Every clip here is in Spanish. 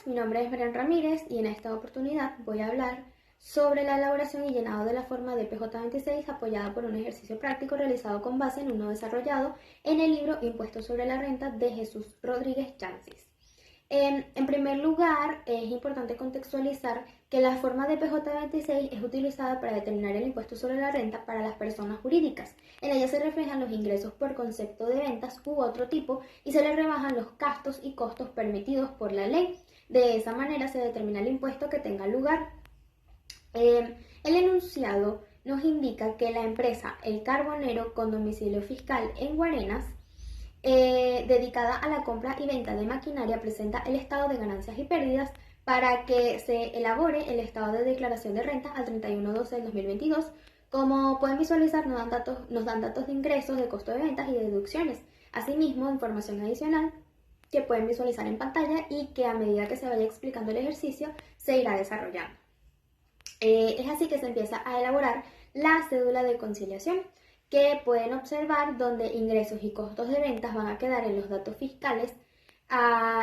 mi nombre es Marian Ramírez y en esta oportunidad voy a hablar sobre la elaboración y llenado de la forma de PJ26 apoyada por un ejercicio práctico realizado con base en uno desarrollado en el libro Impuestos sobre la Renta de Jesús Rodríguez Chancis. En primer lugar, es importante contextualizar que la forma de PJ26 es utilizada para determinar el impuesto sobre la renta para las personas jurídicas. En ella se reflejan los ingresos por concepto de ventas u otro tipo y se le rebajan los gastos y costos permitidos por la ley. De esa manera se determina el impuesto que tenga lugar. El enunciado nos indica que la empresa El Carbonero con domicilio fiscal en Guarenas dedicada a la compra y venta de maquinaria presenta el estado de ganancias y pérdidas para que se elabore el estado de declaración de renta al 31/12 del 2022. Como pueden visualizar, nos dan datos de ingresos, de costo de ventas y de deducciones. Asimismo, información adicional que pueden visualizar en pantalla y que a medida que se vaya explicando el ejercicio se irá desarrollando. Es así que se empieza a elaborar la cédula de conciliación, que pueden observar donde ingresos y costos de ventas van a quedar en los datos fiscales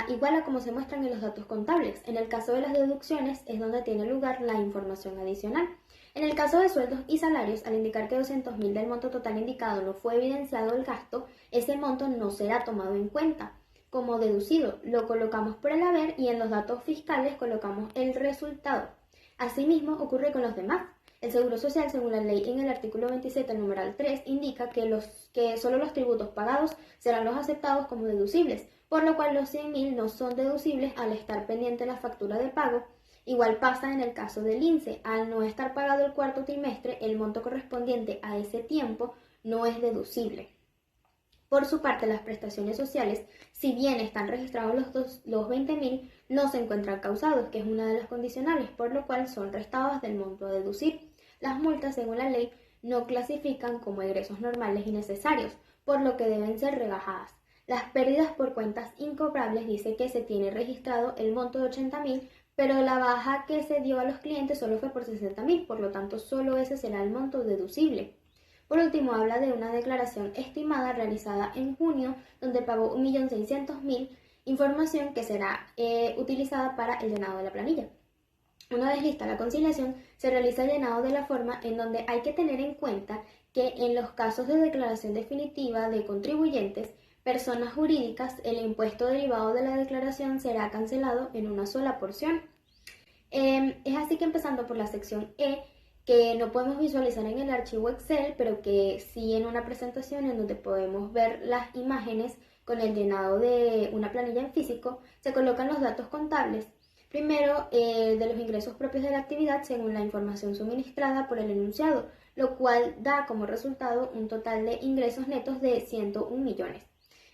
igual a como se muestran en los datos contables. En el caso de las deducciones es donde tiene lugar la información adicional. En el caso de sueldos y salarios, al indicar que 200.000 del monto total indicado no fue evidenciado el gasto, ese monto no será tomado en cuenta como deducido. Lo colocamos por el haber y en los datos fiscales colocamos el resultado. Asimismo ocurre con los demás. El Seguro Social, según la ley en el artículo 27, numeral 3, indica que solo los tributos pagados serán los aceptados como deducibles, por lo cual los 100.000 no son deducibles al estar pendiente la factura de pago. Igual pasa en el caso del INSEE. Al no estar pagado el cuarto trimestre, el monto correspondiente a ese tiempo no es deducible. Por su parte, las prestaciones sociales, si bien están registrados los 20.000, no se encuentran causados, que es una de las condicionales, por lo cual son restados del monto a deducir. Las multas, según la ley, no clasifican como egresos normales y necesarios, por lo que deben ser rebajadas. Las pérdidas por cuentas incobrables dice que se tiene registrado el monto de 80.000, pero la baja que se dio a los clientes solo fue por 60.000, por lo tanto solo ese será el monto deducible. Por último, habla de una declaración estimada realizada en junio, donde pagó 1.600.000, información que será utilizada para el llenado de la planilla. Una vez lista la conciliación, se realiza el llenado de la forma, en donde hay que tener en cuenta que en los casos de declaración definitiva de contribuyentes, personas jurídicas, el impuesto derivado de la declaración será cancelado en una sola porción. Es así que empezando por la sección E, que no podemos visualizar en el archivo Excel, pero que sí en una presentación en donde podemos ver las imágenes con el llenado de una planilla en físico, se colocan los datos contables. Primero, de los ingresos propios de la actividad según la información suministrada por el enunciado, lo cual da como resultado un total de ingresos netos de 101 millones.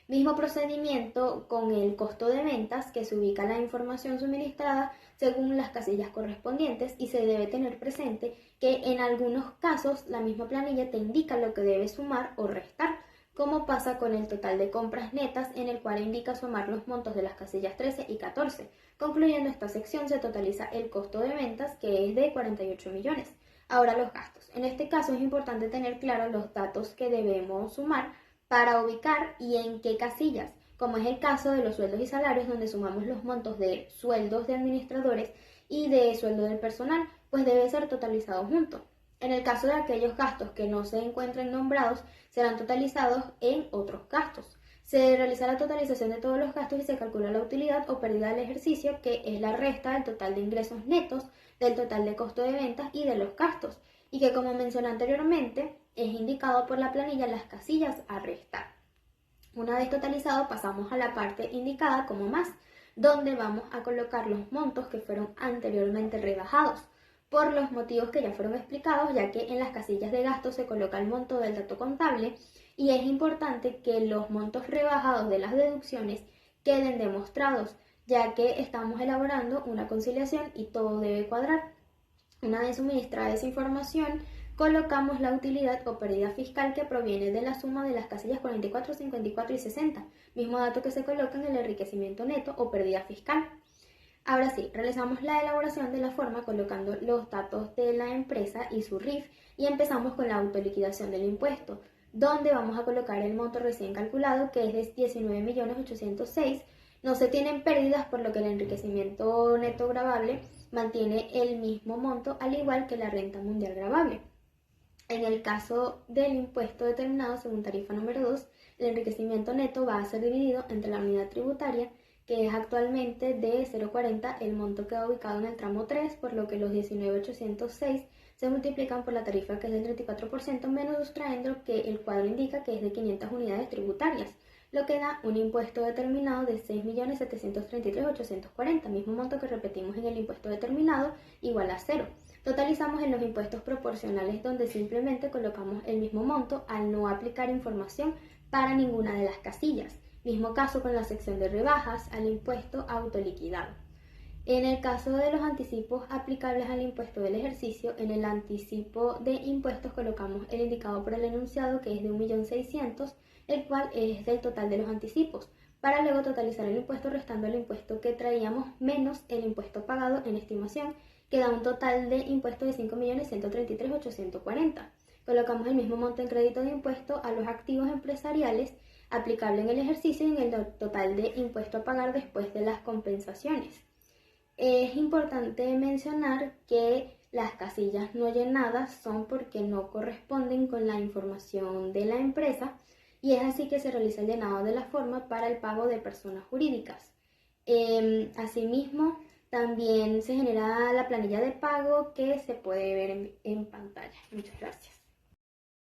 Mismo procedimiento con el costo de ventas, que se ubica la información suministrada según las casillas correspondientes, y se debe tener presente que en algunos casos la misma planilla te indica lo que debes sumar o restar, como pasa con el total de compras netas, en el cual indica sumar los montos de las casillas 13 y 14. Concluyendo esta sección, se totaliza el costo de ventas, que es de 48 millones. Ahora los gastos. En este caso es importante tener claro los datos que debemos sumar para ubicar y en qué casillas, como es el caso de los sueldos y salarios, donde sumamos los montos de sueldos de administradores y de sueldo del personal, pues debe ser totalizado junto. En el caso de aquellos gastos que no se encuentren nombrados, serán totalizados en otros gastos. Se realiza la totalización de todos los gastos y se calcula la utilidad o pérdida del ejercicio, que es la resta del total de ingresos netos, del total de costo de ventas y de los gastos, y que, como mencioné anteriormente, es indicado por la planilla las casillas a restar. Una vez totalizado, pasamos a la parte indicada como más, donde vamos a colocar los montos que fueron anteriormente rebajados, por los motivos que ya fueron explicados, ya que en las casillas de gasto se coloca el monto del dato contable y es importante que los montos rebajados de las deducciones queden demostrados, ya que estamos elaborando una conciliación y todo debe cuadrar. Una vez suministrada esa información, colocamos la utilidad o pérdida fiscal que proviene de la suma de las casillas 44, 54 y 60, mismo dato que se coloca en el enriquecimiento neto o pérdida fiscal. Ahora sí, realizamos la elaboración de la forma colocando los datos de la empresa y su RIF y empezamos con la autoliquidación del impuesto, donde vamos a colocar el monto recién calculado, que es de 19.806.000, No se tienen pérdidas, por lo que el enriquecimiento neto gravable mantiene el mismo monto, al igual que la renta mundial gravable. En el caso del impuesto determinado según tarifa número 2, el enriquecimiento neto va a ser dividido entre la unidad tributaria, que es actualmente de 0,40, el monto queda ubicado en el tramo 3, por lo que los 19.806 se multiplican por la tarifa, que es del 34%, menos sustrayendo que el cuadro indica que es de 500 unidades tributarias, lo que da un impuesto determinado de 6.733.840, mismo monto que repetimos en el impuesto determinado, igual a 0. Totalizamos en los impuestos proporcionales, donde simplemente colocamos el mismo monto al no aplicar información para ninguna de las casillas. Mismo caso con la sección de rebajas al impuesto autoliquidado. En el caso de los anticipos aplicables al impuesto del ejercicio, en el anticipo de impuestos colocamos el indicado por el enunciado, que es de 1.600.000, el cual es del total de los anticipos, para luego totalizar el impuesto restando el impuesto que traíamos menos el impuesto pagado en estimación, que da un total de impuesto de 5.133.840. Colocamos el mismo monto en crédito de impuesto a los activos empresariales aplicable en el ejercicio y en el total de impuesto a pagar después de las compensaciones. Es importante mencionar que las casillas no llenadas son porque no corresponden con la información de la empresa, y es así que se realiza el llenado de la forma para el pago de personas jurídicas. Asimismo, también se genera la planilla de pago, que se puede ver en pantalla. Muchas gracias.